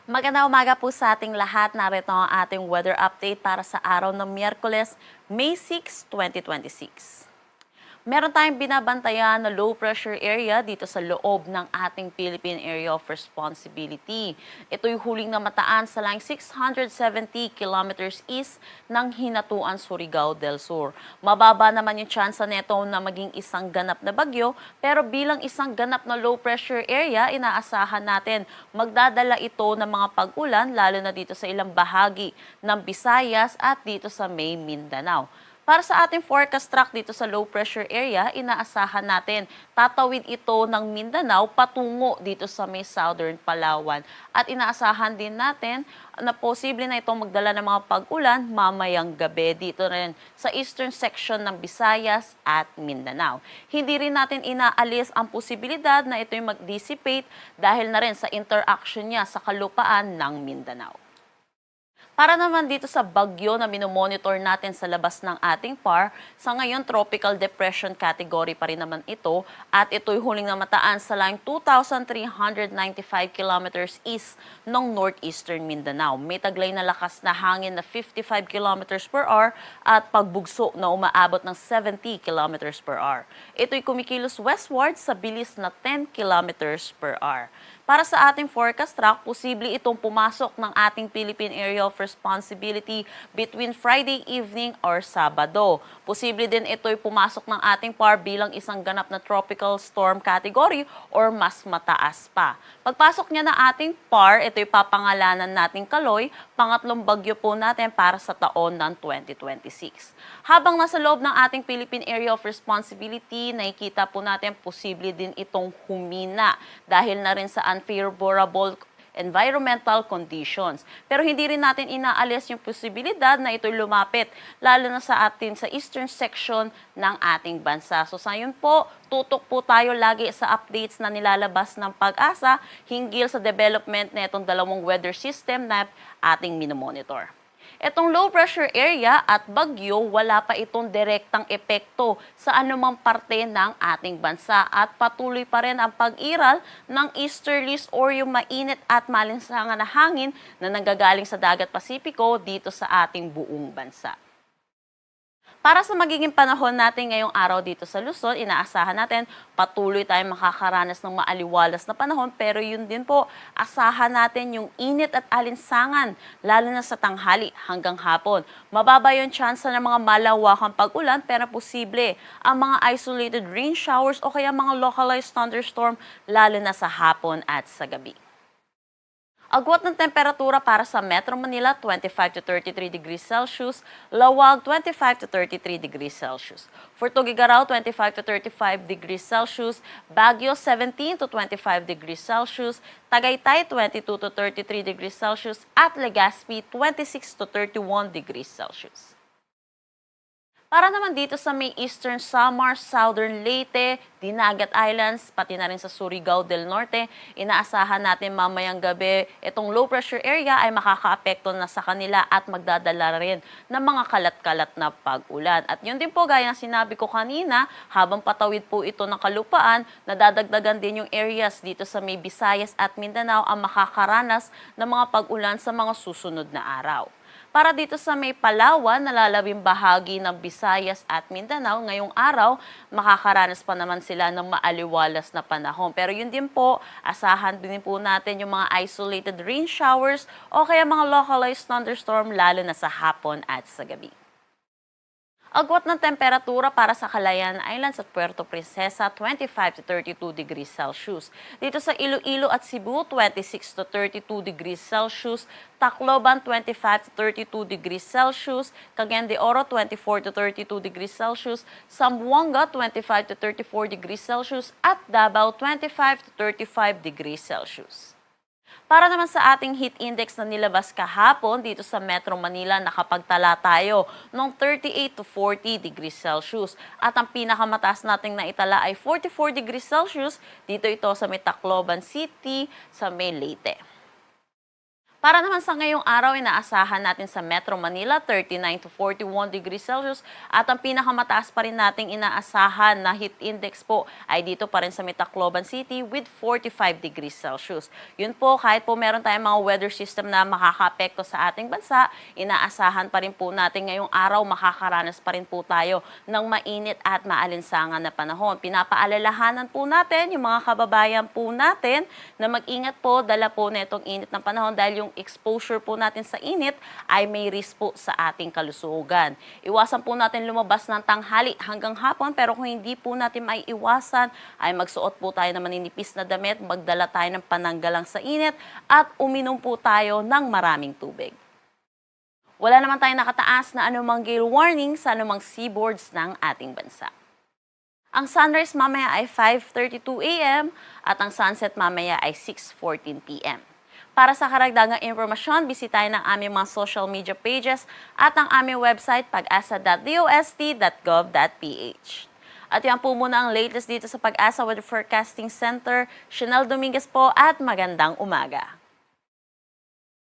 Magandang umaga po sa ating lahat. Narito ang ating weather update para sa araw ng Miyerkules, May 6, 2026. Meron tayong binabantayan na low pressure area dito sa loob ng ating Philippine Area of Responsibility. Ito'y huling namataan sa line 670 kilometers east ng Hinatuan, Surigao del Sur. Mababa naman yung tsansa nito na maging isang ganap na bagyo, pero bilang isang ganap na low pressure area, inaasahan natin magdadala ito ng mga pag-ulan lalo na dito sa ilang bahagi ng Visayas at dito sa May, Mindanao. Para sa ating forecast track dito sa low pressure area, inaasahan natin tatawid ito ng Mindanao patungo dito sa may southern Palawan. At inaasahan din natin na posible na itong magdala ng mga pag-ulan mamayang gabi dito rin sa eastern section ng Visayas at Mindanao. Hindi rin natin inaalis ang posibilidad na ito'y mag-dissipate dahil na rin sa interaction niya sa kalupaan ng Mindanao. Para naman dito sa bagyo na minomonitor natin sa labas ng ating PAR, sa ngayon tropical depression category pa rin naman ito at ito'y huling namataan sa line 2,395 kilometers east ng northeastern Mindanao. May taglay na lakas na hangin na 55 kilometers per hour at pagbugso na umaabot ng 70 kilometers per hour. Ito'y kumikilos westward sa bilis na 10 kilometers per hour. Para sa ating forecast track, posible itong pumasok ng ating Philippine Area of Responsibility between Friday evening or Sabado. Posible din ito'y pumasok ng ating PAR bilang isang ganap na tropical storm category or mas mataas pa. Pagpasok niya na ating PAR, ito'y papangalanan nating Kaloy, pangatlong bagyo po natin para sa taon ng 2026. Habang nasa loob ng ating Philippine Area of Responsibility, nakikita po natin posible din itong humina dahil na rin sa unfavorable environmental conditions. Pero hindi rin natin inaalis yung posibilidad na ito'y lumapit, lalo na sa atin sa eastern section ng ating bansa. So sa yun po, tutok po tayo lagi sa updates na nilalabas ng Pag-asa hinggil sa development na itong dalawang weather system na ating minomonitor. Itong low pressure area at bagyo, wala pa itong direktang epekto sa anumang parte ng ating bansa at patuloy pa rin ang pag-iral ng easterlies or yung mainit at malinsangan na hangin na nanggagaling sa dagat Pasipiko dito sa ating buong bansa. Para sa magiging panahon natin ngayong araw dito sa Luzon, inaasahan natin patuloy tayong makakaranas ng maaliwalas na panahon, pero yun din po, asahan natin yung init at alinsangan, lalo na sa tanghali hanggang hapon. Mababa yung tsansa ng mga malawakang pag-ulan, pero posible ang mga isolated rain showers o kaya mga localized thunderstorm, lalo na sa hapon at sa gabi. Agwat ng temperatura para sa Metro Manila, 25 to 33 degrees Celsius. Lawag, 25 to 33 degrees Celsius. For Tuguegarao, 25 to 35 degrees Celsius. Baguio, 17 to 25 degrees Celsius. Tagaytay, 22 to 33 degrees Celsius. At Legazpi, 26 to 31 degrees Celsius. Para naman dito sa may Eastern Samar, Southern Leyte, Dinagat Islands, pati na rin sa Surigao del Norte, inaasahan natin mamayang gabi itong low pressure area ay makakaapekto na sa kanila at magdadala rin ng mga kalat-kalat na pag-ulan. At yun din po gaya ng sinabi ko kanina, habang patawid po ito ng kalupaan, nadadagdagan din yung areas dito sa may Visayas at Mindanao ang makakaranas ng mga pag-ulan sa mga susunod na araw. Para dito sa may Palawan, nalalabing bahagi ng Visayas at Mindanao, ngayong araw, makakaranas pa naman sila ng maaliwalas na panahon. Pero yun din po, asahan din po natin yung mga isolated rain showers o kaya mga localized thunderstorm lalo na sa hapon at sa gabi. Agwat ng temperatura para sa Calayan Islands at Puerto Princesa, 25 to 32 degrees Celsius. Dito sa Iloilo at Cebu, 26 to 32 degrees Celsius. Tacloban, 25 to 32 degrees Celsius. Cagayan de Oro, 24 to 32 degrees Celsius. Zamboanga, 25 to 34 degrees Celsius. At Davao, 25 to 35 degrees Celsius. Para naman sa ating heat index na nilabas kahapon dito sa Metro Manila, nakapagtala tayo ng 38 to 40 degrees Celsius. At ang pinakamataas nating naitala ay 44 degrees Celsius. Dito ito sa may Tacloban City, sa may Leyte. Para naman sa ngayong araw, inaasahan natin sa Metro Manila 39 to 41 degrees Celsius at ang pinakamataas pa rin nating inaasahan na heat index po ay dito pa rin sa Tacloban City with 45 degrees Celsius. Yun po, kahit po meron tayong mga weather system na makakaapekto sa ating bansa, inaasahan pa rin po natin ngayong araw makakaranas pa rin po tayo ng mainit at maalinsangan na panahon. Pinapaalalahanan po natin yung mga kababayan po natin na mag-ingat po, dala po na itong init ng panahon dahil yung exposure po natin sa init ay may risk po sa ating kalusugan. Iwasan po natin lumabas ng tanghali hanggang hapon, pero kung hindi po natin maiiwasan ay magsuot po tayo ng maninipis na damit, magdala tayo ng pananggalang sa init at uminom po tayo ng maraming tubig. Wala naman tayong nakataas na anumang gale warning sa anumang seaboards ng ating bansa. Ang sunrise mamaya ay 5:32 a.m. at ang sunset mamaya ay 6:14 p.m. Para sa karagdagang impormasyon, bisitahin ang aming mga social media pages at ang aming website pag-asa.dost.gov.ph. At yan po muna ang latest dito sa Pag-asa Weather Forecasting Center. Chanel Dominguez po at magandang umaga.